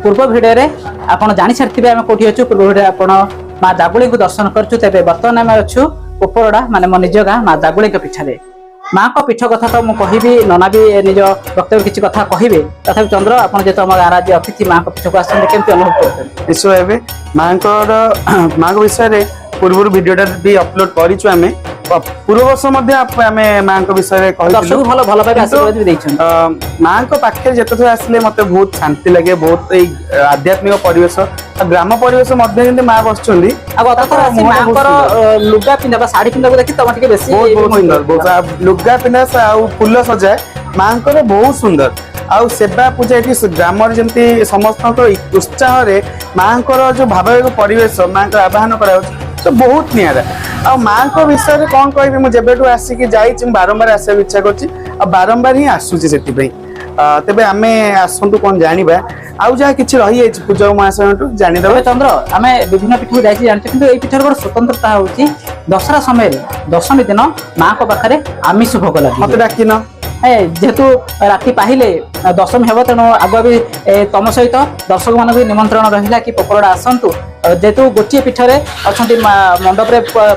पूर्व भिडियो आपण जानी सारी आम कौटी अच्छु पूर्व भिडियो आप माँ जागुड़ी को दर्शन करूँ तेज बर्तमान आम अच्छु उपरड़ा माने मो निज गाँ माँ जागुड़ी पीठे माँ को पीठ कथा तो मुझे कहबी नना भी निज वक्तव्य किसी कथा कहे तथा चंद्र आप आम गाँव अतिथि माँ को पीठ को आसते अनुभव करते निश्चय माँ विषय पूर्व भिडियो भी अपलोड करूँ आम पूर्व वर्ष माँ विषय भल भल माँ पाखे जिते आसिले मत बहुत शांति लगे बहुत आध्यात्मिक परिवेश ग्राम परिवेश माँ बस लुगा पिंधा साड़ी पिंधा को देखी तुम बहुत सुंदर लुगा पिंधा फुल सजाए माँ बहुत सुंदर आउ सेवा पूजा ये ग्राम जमी समस्त उत्साह माँ जो भाविक परिवेश माँ का आह्वान कर तो बहुत निरा आ माँ को विषय में कौन कह मुझे आसिक बारंबार आसा इच्छा कर बारंबार ही आसूसी से तेज आम आसतु कौन जाना आउ जहाँ कि रही पूजा महाशय जानीदे चंद्र आम विभिन्न पीठ को जाने कि पीठर गोटे स्वतंत्रता हूँ दशहरा समय दशमी दिन माँ को पाखे आमिष भोग लगे मत डाकिन जेहेतु राति पाहिले दशमी हे तेणु आगुआ भी तुम सहित दर्शक मान भी निमंत्रण रहा कि पोपरड़ा आसतु जेहेतु गोटे पीठर अच्छा मंडप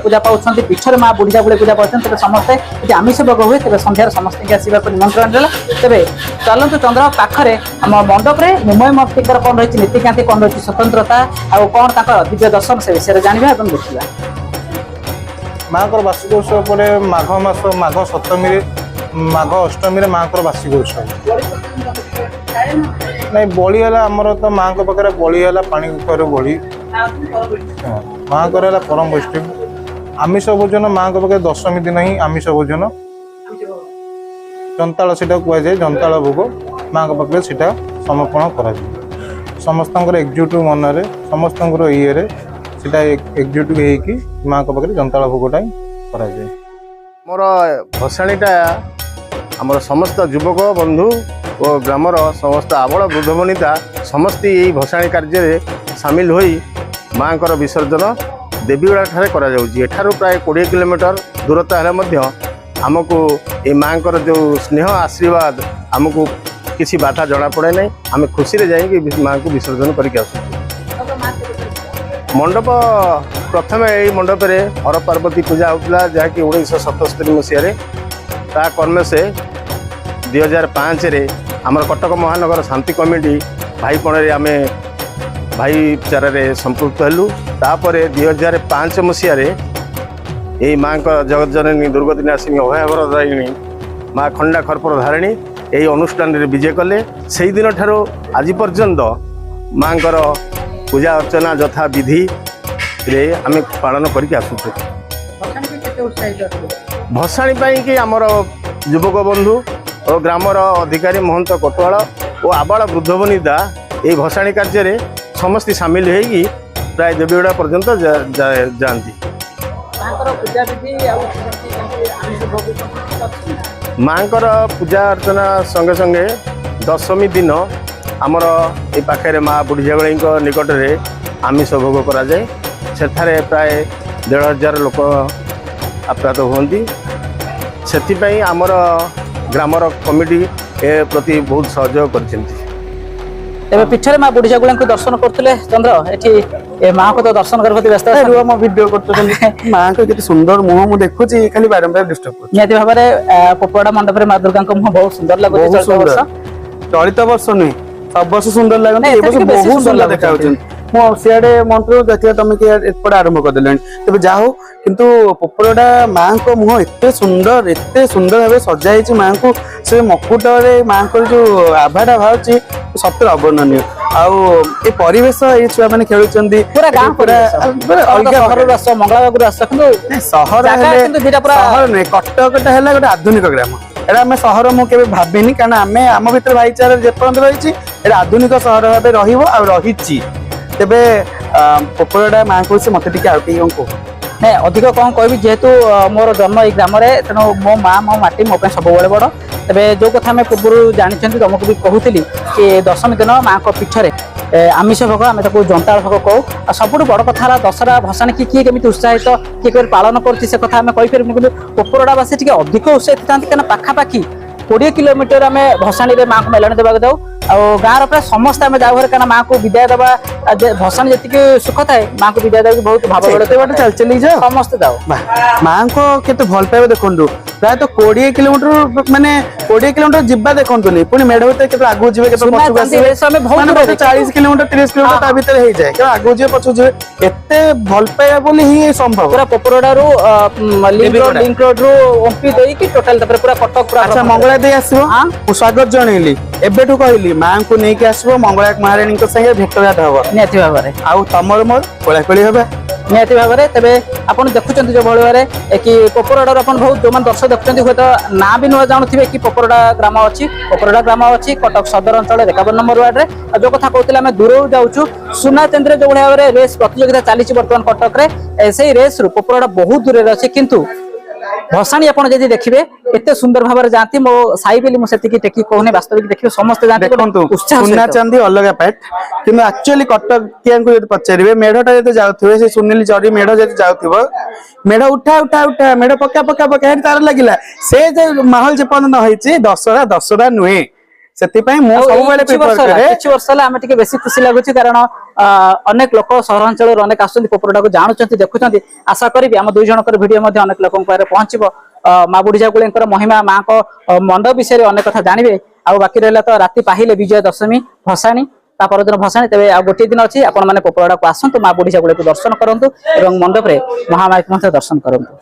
पूजा पाँच पीठर माँ बुढ़ी जागुड़ी पूजा पाते तेज समस्ते आमिष भोग हुए तेज सन्धार समस्त आसवाक निमंत्रण देला तेज चलतु चंद्र पाखे आम मंडप मुंबई मर्तिकर कौन रही नीतिकांति कौन रही स्वतंत्रता आ कौन दिव्य दर्शन से विषय जाना और देखा माँ को वार्षिक उत्सव माघ मास माघ सप्तमी माघ अष्टमी माँ को वार्षिक उत्सव नहीं बड़ी है आमर तो माँ को पाखे बड़ी है पानी बड़ी माँ को परम वैष्णव आमिष भोजन माँ को पाखे दशमी दिन ही आमिष भोजन जंताल से कहुए जंताल भोग माँ को पाखे से समर्पण कर समस्त एकजुट मन समस्त ये एकजुट होगी माँ को पाखे जंताल भोगटा कर मोर भसाणीटा आमर समस्त युवक बंधु और ग्रामर समस्त आबल वृद्ध वनिता समस्त यही भसाणी कार्य सामिल हो माँ को विसर्जन देवीगुड़ा ठारे करा जाउछि। एठारु प्राय 20 किलोमीटर दूरता है आमको ये माँ को जो स्नेह आशीर्वाद आमको किसी बाधा जना पड़े ना आम खुशी जाइए माँ को विसर्जन करके आसु। मंडप प्रथम यही मंडप हर पार्वती पूजा होता जहाँकि 1977 मसीह कर्म से 2005 आमर कटक महानगर शांति कमिटी भाईपण आम भाईचार संपृक्त हेलु तापर 2005 मसीह यही माँ का जगत जननी दुर्गतिनाशिनी अभयवरदायिनी माँ खंडा खरपर धारिणी यही अनुष्ठान विजय कले से दिन ठारो आज पर्यंत माँ पूजा अर्चना यथा विधि रे आम पालन करके आसुचे। भसाणी कि आमर युवक बंधु और ग्रामर अधिकारी महंत कोटवाल और आबाल वृद्ध वनिता ये भसाणी कार्य समस्त सामिल होगी प्राय देवीगुड़ा पर्यंत जाती। माँ पूजा अर्चना संगे संगे दशमी दिन आमर ये पाखे माँ बुढ़ी जागुड़ी निकट में आमिष भोग कराए सेठारे प्राय 1500 लोक आप्रात होती से आमर ग्रामर कमिटी ए प्रति बहुत सहयोग कर पीठे माँ बुढ़ी जागुड़ी को दर्शन करते चंद्र ये माँ को तो दर्शन करते व्यस्त वीडियो कर माँ को कितने सुंदर मुह मुझे देखुची खाली बारंबार डिस्टर्ब निहत भाव पोपड़ा मंडप माँ दुर्गा मुह बहुत सुंदर लगे चलित वर्ष नुहे सब वर्ष सुंदर लगते बहुत सुंदर देखा सियाड़े मंत्र देखिए तुम कि एपटे आरंभ करदे तेज जा हो किंतु पोपरड़ा माँ को मुह एत सुंदर भाव सजाई माँ को से मकुटे माँ को जो आभाटा बाहर सत्य अवर्णनीय आउ परिवेश ये छुआ मैंने खेलुं सहर नुहे कटकटा है गोटे आधुनिक ग्राम एटा आम सहर मुझे भाविनी कारण आम आम भर भाईचार जेपर्यंत रही आधुनिक सहर भाव रही तेबे पोपरड़ा माँ को से मत कह नहीं अधिक कौन कह जेहेतु मोर जन्म ये ग्राम तेणु मो माँ मो माटी मो सब बड़ तेज जो कथा पूर्व जानी तुमको भी कहूली कि दशमी दिन माँ को पीठरे आमिष भोग आम जंताल भोग कहू सब बड़ कथा दशहरा भसाणी किए केमी उत्साहित किए पालन कर कथा आम कहीपर कि पोपरड़ावासी अधिक उत्साहित था क्या पाखापाखि 20 किलोमीटर आम भसाणी माँ को मेलाणी देवाक जाऊ गाँव प्राय समस्त आम जाऊ घरे माँ को विदाय दवा भसाणी जी सुख थाए माँ को विदाय देवा बहुत भाव एते बाटे चल चली जाओ समस्त जाओ माँ को केते भल पाइबे देखंतु प्राय तो 20 किलोमीटर माने 20 किलोमीटर जिब्बा देखंतुनी पुनी मेढ भीतर केते आगु जिवे केते सुना पछुक चांदी आसीबे रेस हमें बहुत माने दूर बोधे 40 किलोमीटर 30 किलोमीटर ता भीतर हे जाए के आगु जिवे पछुक जिवे एते भल पाइबा बोली ही संभव पूरा पोपरोडा रू लिंक रोड रू ओम्पी देई कि टोटल तपर पूरा कटक पूरा अच्छा मंगला दे आसीबो हाँ। मु स्वागत जणैली एबेठु कहली माँ को नेकी आसीबो मंगला महारानी को संगे भेटघाट हबो नियति भाବରେ आउ तमर मोर कोळाकोळी हेबे नियति भाବରେ तेबे आपण देखुचंती जो भଳି भाବରେ कि पोपरोडा रो आपण बहुत जो मान दर्शक देखुचंती हुए तो ना भी न जानुथिबे कि पोपरोडा ग्राम अछि पोपरोडा ग्राम अछि कटक सदर अंचल 51 नंबर वार्ड रे जो कथा कहतिला हम दूर जाउछु सुना चंद्र जो भଳି भाବରେ रेस प्रतियोगिता चालीछि वर्तमान कटक रे सेही रेस रो पोपरोडा बहुत दूर रे अछि किंतु भसाणी आपण जदि देखिबे एते सुंदर भाବରେ जांती मो साई बेली मो सेति टेकी कहने वास्तविक देखिबे समस्त जांती देखंतु उत्साह सुना सहित। चांदी अलग पैट किंतु एक्चुअली कटक कियांको यदि पचारिबे मेढटा जते जाउथिबे से सुनील जरी मेढ जते जाउथिबो मेढ उठा उठा उठा मेढ पक्का पक्का पक्का हेन तार लागिला से जे माहौल जे पन न होईची दसरा नुहे सेति पई मो सब बेले प्रिफर करे किछि वर्ष होला हमें टिके बेसी खुशी लागुची कारण अनेक लोक सहरांचल अनेक आसुंती पोपरोडा को जानुचंती देखुचंती आशा करिबी हम दुई जनकर वीडियो मध्ये अनेक लोकन पारे पहुंचबो माँ बुढ़ीजा गुलेंकर महिमा माँ को मंडप विषय अनेक कथा जानिबे आ बाकी रहला तो राति पाहिले विजय दशमी भसाणी ता परदिन भसाणी तेबे आ गोटे दिन अछि आपण माने पोपरोडा को आसंतु माँ बुढ़ीजा गुले को दर्शन करंतु एवं मंडप रे महामाई को दर्शन करंतु।